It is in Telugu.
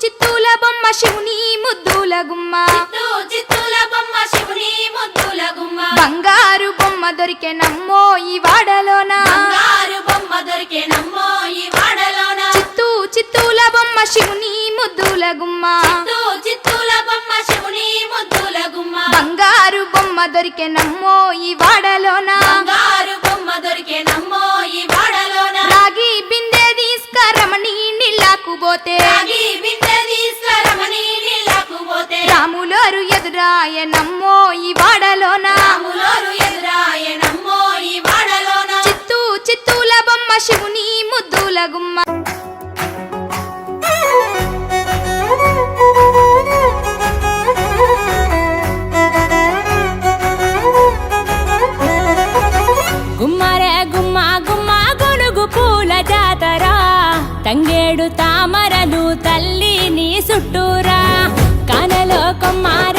చిత్తూల బొమ్మ శివుని ముద్దుల గుమ్మ చిత్తూల బొమ్మ శివుని ముద్దుల గుమ్మ బంగారు బొమ్మ దొరికే నమ్మో ఈ వాడలోన బంగారు బొమ్మ దొరికే నమ్మో ఈ వాడలోన చిత్తూల బొమ్మ శివుని ముద్దుల గుమ్మ చిత్తూల బొమ్మ శివుని ముద్దుల గుమ్మ బంగారు బొమ్మ దొరికే నమ్మో ఈ వాడలోన బంగారు బొమ్మ దొరికే నమ్మో ఈ వాడలోన రాగి బిందె తీసుకరమణి నీళ్ళకు పోతే రాగి బిందె తీసుకురమని నీళ్ళకు పోతే రాములోరు ఎదురాయ నమ్మో ఈ వాడలోన రాములోరు ఎదురాయ నమ్మో ఈ వాడలోన చిత్తూల బొమ్మ శివుని ముద్దుల గుమ్మ గుమ్మరే గుమ్మ గుమ్మ గొనుగు పూల జాతర తంగేడు తామరలు తల్లి నీ చుట్టూరా కనలో కొమ్మార